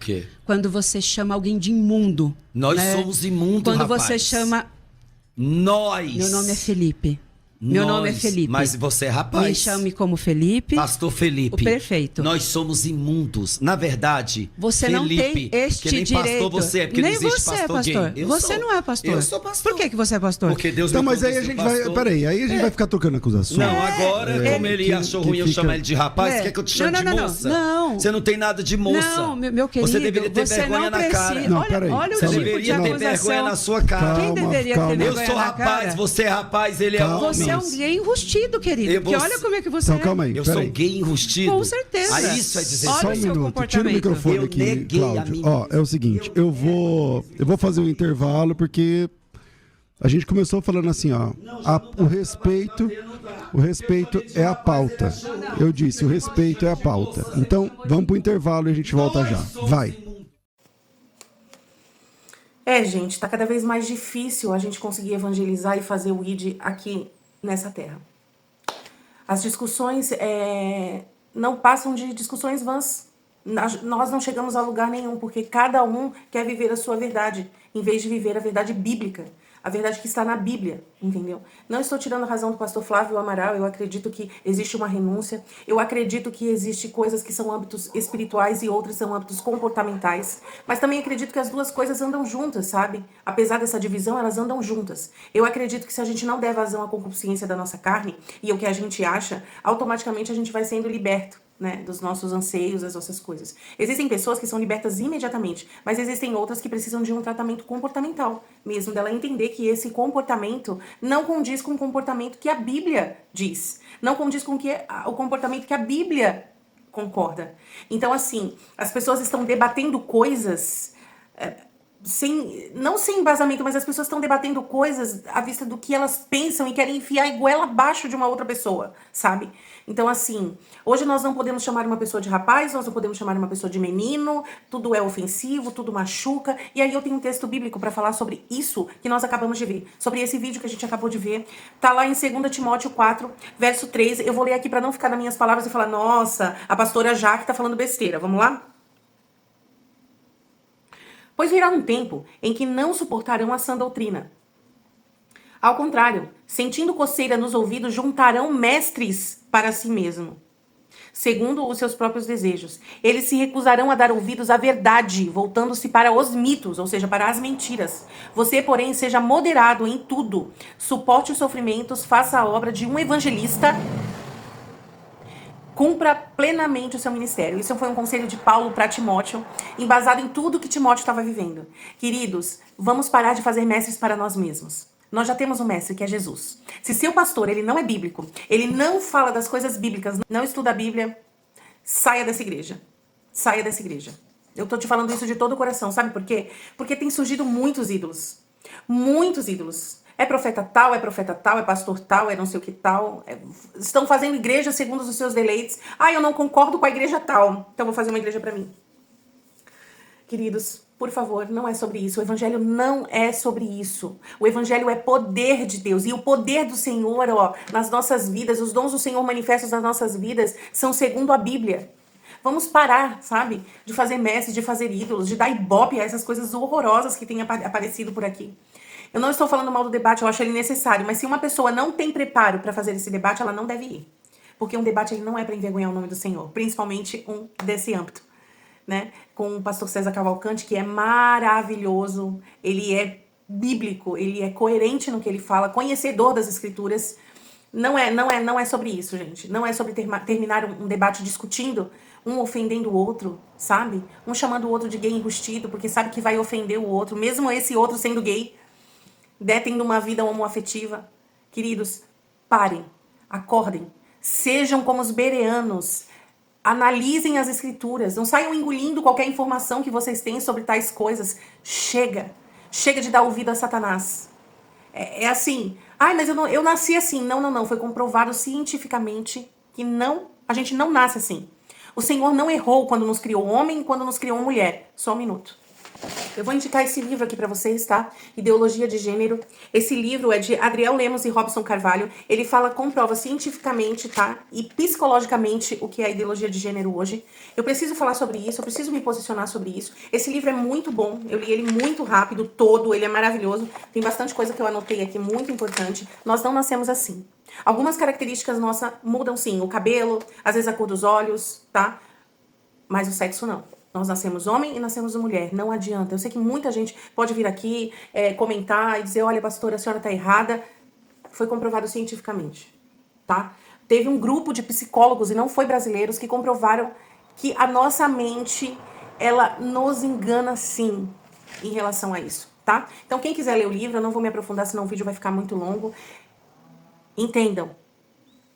quê? Quando você chama alguém de imundo. Nós né? somos imundos, Quando rapaz. você chama... Nós. Meu nome é Felipe. Meu nome é Felipe. Mas você é rapaz. Me chame como Felipe. Pastor Felipe. O perfeito. Nós somos imundos. Na verdade, você Felipe, não tem este que nem direito. pastor você é, porque nem não existe você pastor é pastor. gay. Você não é pastor. Eu sou pastor. Por que você é pastor? Porque Deus Então, me mas aí a conduziu, gente vai... pastor. Peraí, aí a gente vai ficar trocando acusações. Não, agora, como ele achou ruim eu fica... chamar ele de rapaz, quer que eu te chame de moça? Não. Você não tem nada de moça. Não, meu querido. Você deveria ter vergonha na cara. Não, olha, peraí. olha o Você tipo deveria de ter acusação. vergonha na sua cara. Quem deveria ter vergonha Eu sou na rapaz, cara? você é rapaz, ele é homem. Você é um gay enrustido, querido. Porque olha como é que você então, calma aí. Eu sou gay enrustido? Com certeza. Aí isso é dizer... Olha Só o um seu minuto, tira o comportamento. microfone Eu aqui, neguei a Cláudio. mim Ó, é o seguinte, eu vou fazer um intervalo porque a gente começou falando assim, ó, o respeito é a pauta. Eu disse, o respeito é a pauta. Então, vamos pro intervalo e a gente volta já. Vai. Gente, tá cada vez mais difícil a gente conseguir evangelizar e fazer o ID aqui nessa terra. As discussões não passam de discussões vãs. Nós não chegamos a lugar nenhum, porque cada um quer viver a sua verdade, em vez de viver a verdade bíblica, a verdade que está na Bíblia, entendeu? Não estou tirando a razão do pastor Flávio Amaral, eu acredito que existe uma renúncia, eu acredito que existem coisas que são âmbitos espirituais e outras são âmbitos comportamentais, mas também acredito que as duas coisas andam juntas, sabe? Apesar dessa divisão, elas andam juntas. Eu acredito que se a gente não der vazão à concupiscência da nossa carne e o que a gente acha, automaticamente a gente vai sendo liberto, né, dos nossos anseios, das nossas coisas. Existem pessoas que são libertas imediatamente, mas existem outras que precisam de um tratamento comportamental, mesmo dela entender que esse comportamento não condiz com o comportamento que a Bíblia diz, não condiz com o comportamento que a Bíblia concorda. Então, assim, as pessoas estão debatendo coisas... não sem embasamento, mas as pessoas estão debatendo coisas à vista do que elas pensam e querem enfiar a goela abaixo de uma outra pessoa, sabe? Então, assim, hoje nós não podemos chamar uma pessoa de rapaz, nós não podemos chamar uma pessoa de menino, tudo é ofensivo, tudo machuca. E aí eu tenho um texto bíblico para falar sobre isso que nós acabamos de ver, sobre esse vídeo que a gente acabou de ver. Tá lá em 2 Timóteo 4, verso 3. Eu vou ler aqui para não ficar nas minhas palavras e falar, nossa, a pastora Jaque tá falando besteira. Vamos lá? Pois virá um tempo em que não suportarão a sã doutrina. Ao contrário, sentindo coceira nos ouvidos, juntarão mestres para si mesmo, segundo os seus próprios desejos. Eles se recusarão a dar ouvidos à verdade, voltando-se para os mitos, ou seja, para as mentiras. Você, porém, seja moderado em tudo, suporte os sofrimentos, faça a obra de um evangelista, cumpra plenamente o seu ministério. Isso foi um conselho de Paulo para Timóteo, embasado em tudo que Timóteo estava vivendo. Queridos, vamos parar de fazer mestres para nós mesmos. Nós já temos um mestre, que é Jesus. Se seu pastor, ele não é bíblico, ele não fala das coisas bíblicas, não estuda a Bíblia, saia dessa igreja. Saia dessa igreja. Eu tô te falando isso de todo o coração, sabe por quê? Porque tem surgido muitos ídolos. Muitos ídolos. É profeta tal, é pastor tal, é não sei o que tal. Estão fazendo igreja segundo os seus deleites. Eu não concordo com a igreja tal, então vou fazer uma igreja para mim. Queridos, por favor, não é sobre isso. O evangelho não é sobre isso. O evangelho é poder de Deus. E o poder do Senhor, nas nossas vidas, os dons do Senhor manifestos nas nossas vidas, são segundo a Bíblia. Vamos parar, sabe? De fazer mestres, de fazer ídolos, de dar ibope a essas coisas horrorosas que têm aparecido por aqui. Eu não estou falando mal do debate, eu acho ele necessário. Mas se uma pessoa não tem preparo para fazer esse debate, ela não deve ir. Porque um debate ele não é para envergonhar o nome do Senhor. Principalmente um desse âmbito. Né, com o pastor César Cavalcante, que é maravilhoso, ele é bíblico, ele é coerente no que ele fala, conhecedor das escrituras. Não é sobre isso, gente. Não é sobre terminar um debate discutindo, um ofendendo o outro, sabe? Um chamando o outro de gay enrustido, porque sabe que vai ofender o outro, mesmo esse outro sendo gay, tendo uma vida homoafetiva. Queridos, parem, acordem, sejam como os bereanos. Analisem as escrituras, não saiam engolindo qualquer informação que vocês têm sobre tais coisas. Chega de dar ouvido a Satanás. É assim, mas eu nasci assim. Não, foi comprovado cientificamente que a gente não nasce assim. O Senhor não errou quando nos criou homem e quando nos criou mulher. Só um minuto. Eu vou indicar esse livro aqui para vocês, tá? Ideologia de Gênero. Esse livro é de Adriel Lemos e Robson Carvalho. Ele comprova cientificamente, tá? E psicologicamente o que é a ideologia de gênero hoje. Eu preciso falar sobre isso, eu preciso me posicionar sobre isso. Esse livro é muito bom, eu li ele muito rápido, todo, ele é maravilhoso. Tem bastante coisa que eu anotei aqui, muito importante. Nós não nascemos assim. Algumas características nossas mudam sim, o cabelo, às vezes a cor dos olhos, tá? Mas o sexo não. Nós nascemos homem e nascemos mulher, não adianta. Eu sei que muita gente pode vir aqui comentar e dizer, olha, pastora, a senhora tá errada. Foi comprovado cientificamente, tá? Teve um grupo de psicólogos, e não foi brasileiros, que comprovaram que a nossa mente, ela nos engana sim, em relação a isso, tá? Então, quem quiser ler o livro, eu não vou me aprofundar, senão o vídeo vai ficar muito longo. Entendam,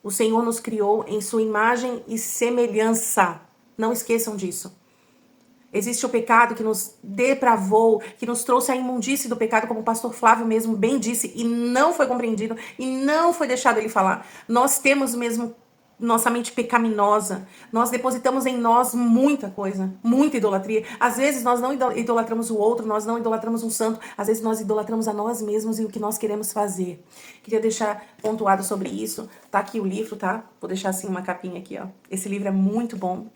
o Senhor nos criou em sua imagem e semelhança. Não esqueçam disso. Existe o pecado que nos depravou, que nos trouxe a imundície do pecado, como o pastor Flávio mesmo bem disse, e não foi compreendido, e não foi deixado ele falar. Nós temos mesmo nossa mente pecaminosa. Nós depositamos em nós muita coisa, muita idolatria. Às vezes nós não idolatramos o outro, nós não idolatramos um santo, às vezes nós idolatramos a nós mesmos e o que nós queremos fazer. Queria deixar pontuado sobre isso. Tá aqui o livro, tá? Vou deixar assim uma capinha aqui, ó. Esse livro é muito bom,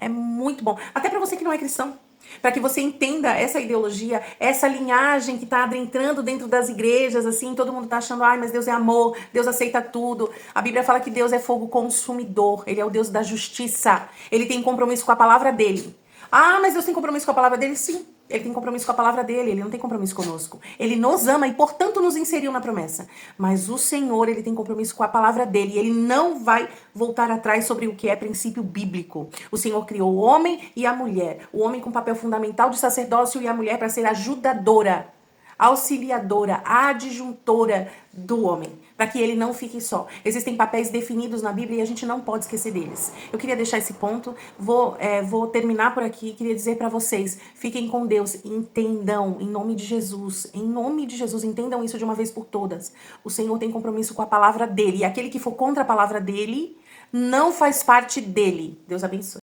até para você que não é cristão. Para que você entenda essa ideologia, essa linhagem que está adentrando dentro das igrejas, assim, todo mundo está achando, ai, mas Deus é amor, Deus aceita tudo. A Bíblia fala que Deus é fogo consumidor, Ele é o Deus da justiça, Ele tem compromisso com a palavra dele. Ah, mas Deus tem compromisso com a palavra dele? Sim, Ele tem compromisso com a palavra dele, Ele não tem compromisso conosco. Ele nos ama e, portanto, nos inseriu na promessa. Mas o Senhor, Ele tem compromisso com a palavra dele e Ele não vai voltar atrás sobre o que é princípio bíblico. O Senhor criou o homem e a mulher. O homem com papel fundamental de sacerdócio e a mulher para ser ajudadora, auxiliadora, adjuntora do homem, para que ele não fique só. Existem papéis definidos na Bíblia e a gente não pode esquecer deles. Eu queria deixar esse ponto, vou terminar por aqui, queria dizer para vocês, fiquem com Deus, entendam, em nome de Jesus, entendam isso de uma vez por todas. O Senhor tem compromisso com a palavra dele, e aquele que for contra a palavra dele, não faz parte dele. Deus abençoe.